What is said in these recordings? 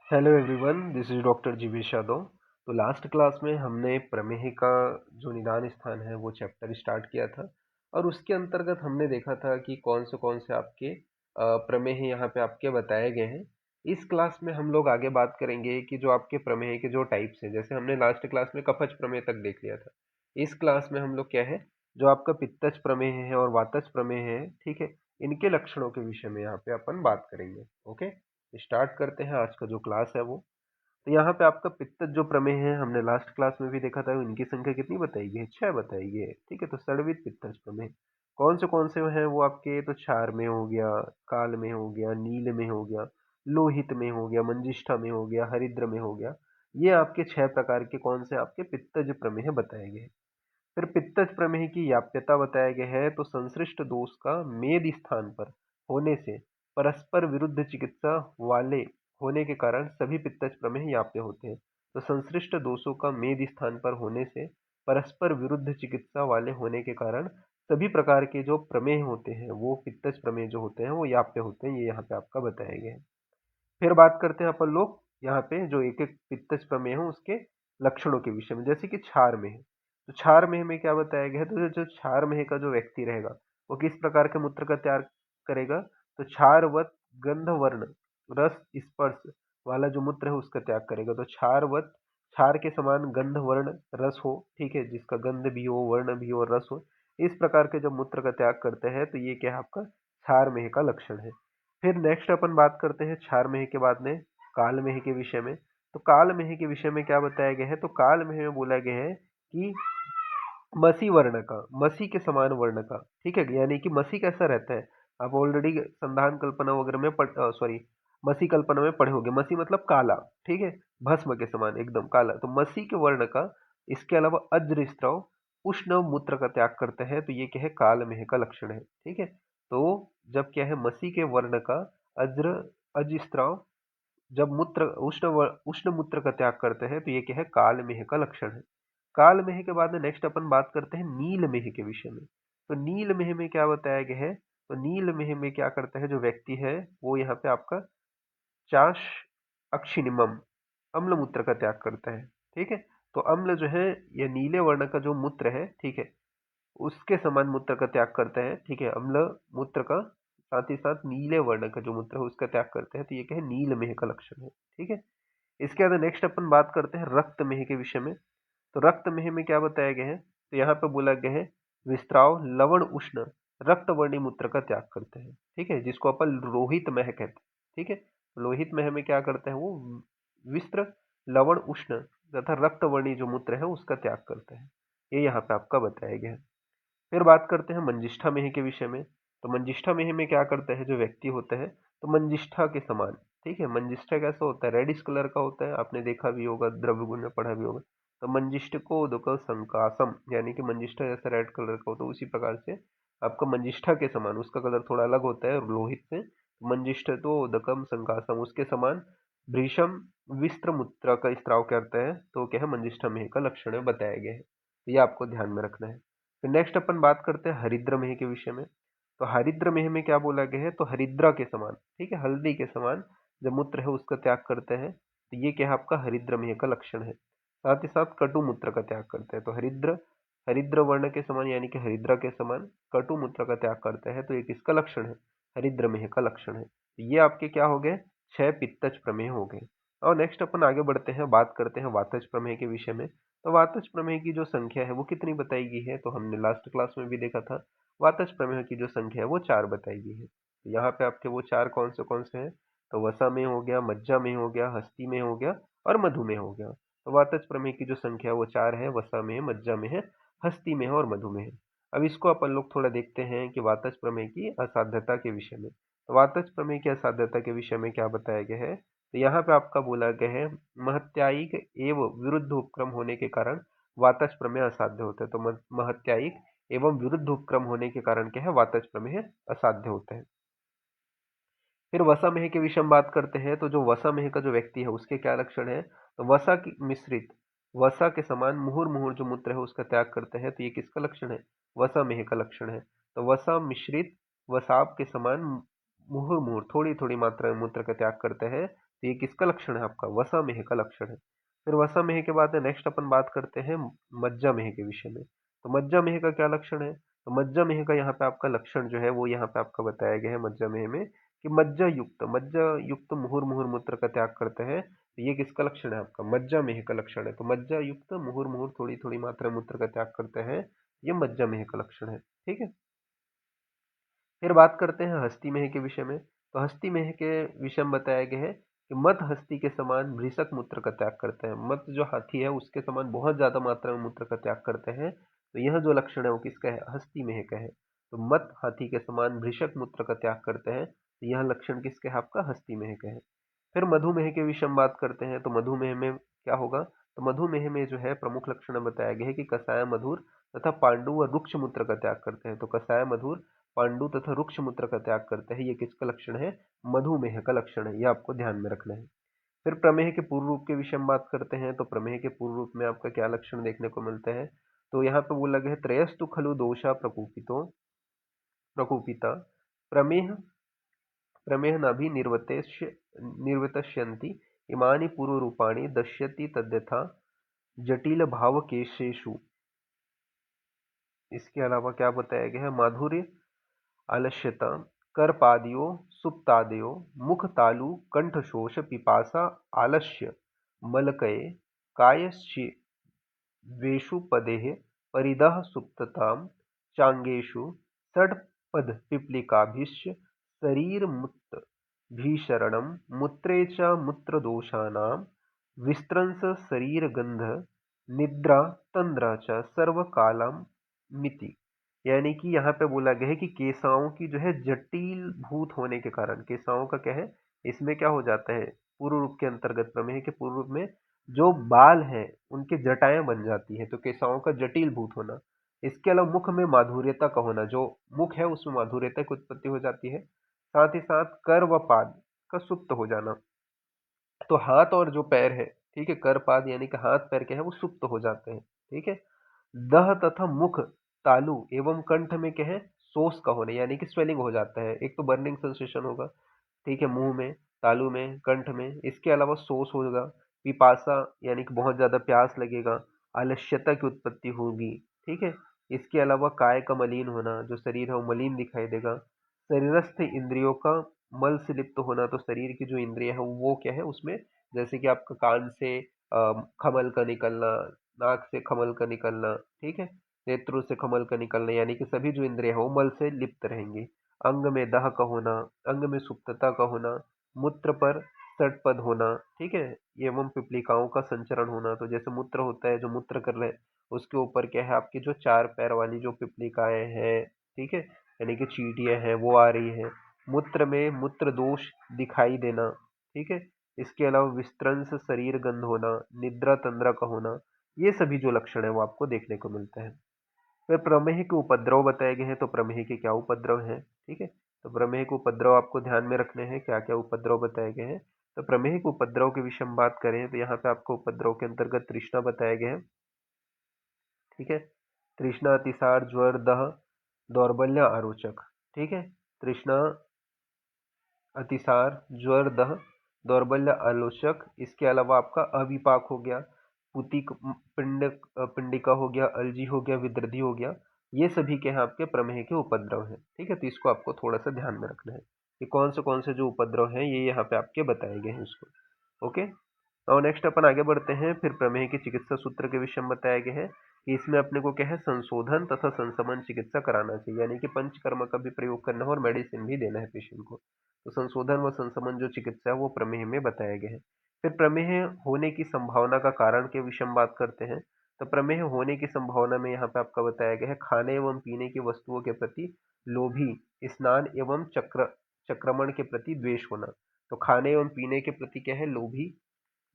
Hello everyone, this is doctor Jivesh Yadav. तो last class में हमने प्रमेय का जो निदान स्थान है वो चैप्टर स्टार्ट किया था और उसके अंतर्गत हमने देखा था कि कौन से आपके प्रमेय यहाँ पे आपके बताए गए हैं। इस क्लास में हम लोग आगे बात करेंगे कि जो आपके प्रमेय के जो टाइप्स हैं, जैसे हमने लास्ट क्लास में कफज प्रमेय तक देख लिया था। इस क्लास में हम लोग क्या है, जो आपका पित्तज प्रमेय है और वातज प्रमेय है, ठीक है, इनके लक्षणों के विषय में यहाँ पे अपन बात करेंगे। ओके, स्टार्ट करते हैं आज का जो क्लास है वो। तो यहाँ पे आपका पित्तज जो प्रमेय है, हमने लास्ट क्लास में भी देखा था, इनकी संख्या कितनी बताई गई है, 6 बताई गई है। ठीक है, तो षड्वित पित्तज प्रमेय कौन से हैं वो आपके, तो क्षार में हो गया, काल में हो गया, नील में हो गया, लोहित में हो गया, मंजिष्ठा में हो गया, हरिद्र में हो गया। ये आपके 6 प्रकार के कौन से आपके पित्तज प्रमेय बताए गए हैं। फिर पित्तज प्रमेय की याप्यता बताया गया है, तो संश्लिष्ट दोष का मेद स्थान पर होने से परस्पर विरुद्ध चिकित्सा वाले होने के कारण सभी पित्तज प्रमेय याप्य होते हैं। तो संश्लिष्ट दोषों का मेद स्थान पर होने से परस्पर विरुद्ध चिकित्सा वाले होने के कारण सभी प्रकार के जो प्रमेय होते हैं वो पित्तज प्रमेय जो होते हैं वो याप्य होते हैं। ये यहाँ पे आपका बताया गया है। फिर बात करते हैं अपन लोग यहाँ पे जो एक एक पित्तज प्रमेय है उसके लक्षणों के विषय में, जैसे कि क्षार में है। तो क्षार में क्या बताया गया है, तो जो क्षार में का जो व्यक्ति रहेगा वो किस प्रकार के मूत्र का त्याग करेगा, तो क्षारवत गंधवर्ण रस स्पर्श वाला जो मूत्र है उसका त्याग करेगा। तो क्षारवत, क्षार के समान गंध वर्ण रस हो, ठीक है, जिसका गंध भी हो, वर्ण भी हो, रस हो, इस प्रकार के जब मूत्र का त्याग करते हैं तो ये क्या है, आपका क्षार में का लक्षण है। फिर नेक्स्ट अपन बात करते हैं क्षार मेह के बाद में काल मेह के विषय में। तो काल मेह के विषय में क्या बताया गया है, तो काल मेह में बोला गया है कि मसी वर्ण का, मसी के समान वर्ण का, ठीक है, यानी कि मसी कैसा रहता है, आप ऑलरेडी संधान कल्पना वगैरह में सॉरी मसी कल्पना में पढ़े होंगे। मसी मतलब काला, ठीक है, भस्म के समान एकदम काला। तो मसी के वर्ण का, इसके अलावा अज्र स्त्राव उष्ण मूत्र का त्याग करते हैं, तो ये क्या है, काल मेह का लक्षण है। ठीक है, तो जब क्या है, मसी के वर्ण का अज्र अजस्त्राव जब मूत्र उष्ण मूत्र का त्याग करते हैं तो ये क्या है, काल मेह का लक्षण है। काल मेह के बाद में नेक्स्ट अपन बात करते हैं नील मेह के विषय में। तो नील मेह में क्या बताया गया है, तो नील मेह में क्या करता है जो व्यक्ति है, वो यहाँ पे आपका चाश अक्षिणिमम अम्ल मूत्र का त्याग करता है। ठीक है, तो अम्ल जो है, ये नीले वर्ण का जो मूत्र है, ठीक है, उसके समान मूत्र का त्याग करते हैं। ठीक है, अम्ल मूत्र का साथ ही साथ नीले वर्ण का जो मूत्र है उसका त्याग करते हैं, तो ये क्या है, नील मेह का लक्षण है। ठीक है, इसके बाद नेक्स्ट अपन बात करते हैं रक्त मेह के विषय में। तो रक्त मेह में क्या बताया गया है, तो यहाँ पे बोला गया है विस्त्राव लवण उष्ण रक्त वर्णी मूत्र का त्याग करते हैं। ठीक है, जिसको अपन रोहित मेह कहते हैं। ठीक है, लोहित मेह में क्या करते हैं वो विस्त्र लवण उष्ण तथा रक्त वर्णी जो मूत्र है उसका त्याग करते हैं। ये यहाँ पे आपका बताया गया है। फिर बात करते हैं मंजिष्ठा मेह के विषय में। तो मंजिष्ठा मेह में क्या करता है जो व्यक्ति होता है, तो मंजिष्ठा के समान, ठीक है, मंजिष्ठा कैसा होता है, रेडिश कलर का होता है, आपने देखा भी होगा, द्रव्य गुण में पढ़ा भी होगा। तो मंजिष्ठ को उदक संकासम, यानी कि मंजिष्ठा जैसा रेड कलर का होता है, उसी प्रकार से आपका मंजिष्ठा के समान, उसका कलर थोड़ा अलग होता है लोहित से। मंजिष्ठ तो उदकम संकासम उसके समान भ्रीषम विस्त्र मूत्र का स्त्राव करता है, तो क्या है, मंजिष्ठा मेह का लक्षण है बताया गया है। तो ये आपको ध्यान में रखना है। फिर नेक्स्ट अपन बात करते हैं हरिद्र मेह के विषय में। तो हरिद्र मेह में क्या बोला गया है, तो हरिद्रा के समान, ठीक है, हल्दी के समान जब मूत्र है उसका त्याग करते हैं, तो ये क्या है, आपका हरिद्र मेह का लक्षण है। साथ ही साथ कटु मूत्र का त्याग करते हैं, तो हरिद्र हरिद्र वर्ण के समान यानी कि हरिद्रा के समान कटु मूत्र का त्याग करते हैं, तो ये किसका लक्षण है, हरिद्र मेह का लक्षण है। तो ये आपके क्या हो गए, 6 पित्तज प्रमेय हो गए। और नेक्स्ट अपन आगे बढ़ते हैं, बात करते हैं वातज प्रमेय के विषय में। तो वातज प्रमेय की जो संख्या है वो कितनी बताई गई है, तो हमने लास्ट क्लास में भी देखा था, वातज प्रमेय की जो संख्या है वो 4 बताई गई है। तो यहाँ पे आपके वो 4 कौन से हैं, तो वसा में हो गया, मज्जा में हो गया, हस्ती में हो गया और मधु में हो गया। तो वातज प्रमेय की जो संख्या है वो 4 है, वसा में है, मज्जा में है, हस्ती में है और मधु में है। अब इसको अपन लोग थोड़ा देखते हैं कि वातज प्रमेय की असाध्यता के विषय में। तो वातज प्रमेय की असाध्यता के विषय में क्या बताया गया है, तो यहाँ पे आपका बोला गया है महत्यायिक एवं विरुद्ध उपक्रम होने के कारण वातज प्रमेय असाध्य होता है। तो महत्यायिक एवं विरुद्ध उपक्रम होने के कारण क्या है, वातज प्रमेय असाध्य होता है। फिर वसा मेह के विषय में बात करते हैं। तो जो वसा मेह का जो व्यक्ति है उसके क्या लक्षण है, तो वसा की मिश्रित वसा के समान मुहुर मुहुर जो मूत्र है उसका त्याग करते हैं, तो ये किसका लक्षण है, वसा मेह का लक्षण है। तो वसा मिश्रित वसाब के समान मुहुर्मुहुर थोड़ी थोड़ी मात्रा में मूत्र का त्याग करते हैं, तो ये किसका लक्षण है? आपका वसामेह का लक्षण है। फिर वसामेह के बाद नेक्स्ट अपन बात करते हैं मज्जामेह के विषय में। तो मज्जामेह का क्या लक्षण है? तो मज्जामेह का यहाँ पे आपका लक्षण जो है वो यहाँ पे आपका बताया गया है मज्जामेह में, कि मज्जा युक्त मुहुर मुहुर मूत्र का त्याग करते हैं। तो ये किसका लक्षण है? आपका मज्जामेह का लक्षण है। तो मज्जा युक्त मुहुर मुहुर थोड़ी थोड़ी मात्रा में मूत्र का त्याग करते हैं, ये मज्जामेह का लक्षण है। ठीक है। फिर बात करते हैं हस्ती मेह के विषय में। तो हस्ती मेह के विषय में बताया गया है कि मत हस्ती के समान भृशक मूत्र का त्याग करते हैं। मत जो हाथी है उसके समान बहुत ज्यादा मात्रा में मूत्र का त्याग करते हैं। तो यह जो लक्षण है वो किसका है? हस्ती मेह का है। तो मत हाथी के समान भृशक मूत्र का त्याग करते हैं, तो यह लक्षण किसके है? आपका हस्ती मेह का है। फिर मधुमेह के विषय में बात करते हैं। तो मधुमेह में क्या होगा? तो मधुमेह में जो है प्रमुख लक्षण बताया गया है कि कसाय मधुर तथा पांडु व रुक्ष मूत्र का त्याग करते हैं। तो कसाय मधुर, पांडु तथा रुक्ष मूत्र का त्याग करते हैं, ये किसका लक्षण है? मधुमेह का लक्षण है। ये आपको ध्यान में रखना है। फिर प्रमेह के पूर्व रूप के विषय में बात करते हैं। तो प्रमेह के पूर्व रूप में आपका क्या लक्षण देखने को मिलते हैं? तो यहाँ पे बोला गया है त्रयस्तु खलु दोषा प्रकोपिता प्रमेह प्रमेह नाभि निर्वतष्यन्ति इमानि पूर्व रूपाणि दश्यति तद्यथा जटिल भाव केशेषु। इसके अलावा क्या बताया गया है? माधुर्य, आलस्यता, करपादियो, सुप्तादयो, मुख तालु, कंठशोष, पिपासा, आलस्य, मलकये, कायस्वेषु पदेः परिदः सुप्ततां चांगेषु षट्पदपिप्लिकाभिश्च शरीरमुत्भिशरणं मूत्रे च मूत्रदोषाणां विस्त्रंस शरीरगन्ध निद्रा तंद्रा च सर्वकालां मिति। यानी कि यहाँ पे बोला गया है कि केसाओं की जो है जटिल भूत होने के कारण, केसाओं का क्या है? इसमें क्या हो जाता है? पूर्व रूप के अंतर्गत, प्रमेह के पूर्व रूप में जो बाल हैं उनके जटाएं बन जाती है, तो केसाओं का जटिल भूत होना। इसके अलावा मुख में माधुर्यता का होना, जो मुख है उसमें माधुर्यता की उत्पत्ति हो जाती है। साथ ही साथ कर व पाद का सुप्त हो जाना। तो हाथ और जो पैर है, ठीक है, कर पाद यानी कि हाथ पैर क्या है वो सुप्त हो जाते हैं। ठीक है। दह तथा मुख तालु एवं कंठ में क्या है? सोस का होना, यानी कि स्वेलिंग हो जाता है। एक तो बर्निंग सेंसेशन होगा, ठीक है, मुंह में, तालु में, कंठ में। इसके अलावा सोस होगा, पिपासा यानी कि बहुत ज्यादा प्यास लगेगा, आलस्यता की उत्पत्ति होगी। ठीक है। इसके अलावा काय का मलिन होना, जो शरीर है वो मलिन दिखाई देगा। शरीरस्थ इंद्रियों का मल से लिप्त होना, तो शरीर की जो इंद्रिय है वो क्या है उसमें, जैसे कि आपका कान से खमल का निकलना, नाक से खमल का निकलना, ठीक है, नेत्रों से खमल का निकलना, यानी कि सभी जो इंद्रिय है वो मल से लिप्त रहेंगी। अंग में दाह का होना, अंग में सुप्तता का होना, मूत्र पर षटपद होना, ठीक है, एवं पिपलिकाओं का संचरण होना। तो जैसे मूत्र होता है, जो मूत्र कर रहे हैं उसके ऊपर क्या है? आपकी जो चार पैर वाली जो पिपलिकाएं हैं, ठीक है, यानी कि चींटियां हैं वो आ रही है। मूत्र में मूत्र दोष दिखाई देना, ठीक है। इसके अलावा विस्त्रंस शरीर गंध होना, निद्रा तंद्रा का होना, ये सभी जो लक्षण है वो आपको देखने को मिलते हैं। फिर प्रमेह के उपद्रव बताए गए हैं। तो प्रमेह के क्या उपद्रव हैं? ठीक है। तो प्रमेह के उपद्रव आपको ध्यान में रखने हैं, क्या क्या उपद्रव बताए गए हैं। तो प्रमेह के उपद्रव के विषय में बात करें तो यहाँ पे आपको उपद्रव के अंतर्गत तृष्णा बताया गया है। ठीक है। तृष्णा, अतिसार, ज्वर, दह, दौर्बल्य, आरोचक। ठीक है। तृष्णा, अतिसार, ज्वर, दह, दौर्बल्य, आलोचक। इसके अलावा आपका अविपाक हो गया, पुतिक पिंडिका हो गया, अलजी हो गया, विदृधि हो गया। ये सभी के हैं आपके प्रमेह के उपद्रव हैं। ठीक है। तो इसको आपको थोड़ा सा ध्यान में रखना है कि कौन से जो उपद्रव हैं ये यहाँ पे आपके बताए गए हैं इसको। ओके। और नेक्स्ट अपन आगे बढ़ते हैं। फिर प्रमेह के चिकित्सा सूत्र के विषय में बताया गया है कि इसमें अपने को क्या है? संशोधन तथा संशमन चिकित्सा कराना चाहिए, यानी कि पंचकर्म का भी प्रयोग करना है और मेडिसिन भी देना है पेशेंट को। तो संशोधन व संशमन जो चिकित्सा है वो प्रमेह में बताया गया है। फिर प्रमेह होने की संभावना का कारण के विषय में बात करते हैं। तो प्रमेह होने की संभावना में यहाँ पे आपका बताया गया है खाने एवं पीने की वस्तुओं के प्रति लोभी, स्नान एवं चक्रमण के प्रति द्वेष होना। तो खाने एवं पीने के प्रति क्या है? लोभी।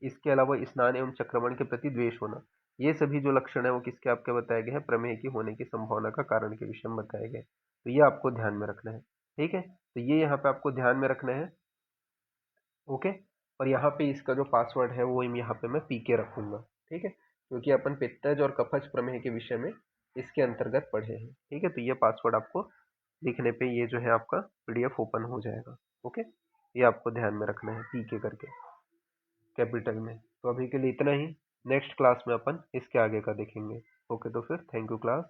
इसके अलावा स्नान एवं चक्रमण के प्रति द्वेष होना। ये सभी जो लक्षण है वो किसके आपके बताए गए हैं? प्रमेह की होने की संभावना का कारण के विषय में बताए गए। तो ये आपको ध्यान में रखना है। ठीक है। तो ये यहाँ पे आपको ध्यान में रखना है। ओके। और यहाँ पे इसका जो पासवर्ड है वो यहाँ पे मैं पीके रखूंगा। ठीक है। क्योंकि अपन पित्तज और कफज प्रमेह के विषय में इसके अंतर्गत पढ़े हैं। ठीक है। तो ये पासवर्ड आपको लिखने पे ये जो है आपका पीडीएफ ओपन हो जाएगा। ओके, ये आपको ध्यान में रखना है, पीके करके कैपिटल में। तो अभी के लिए इतना ही, नेक्स्ट क्लास में अपन इसके आगे का देखेंगे। ओके, तो फिर थैंक यू क्लास।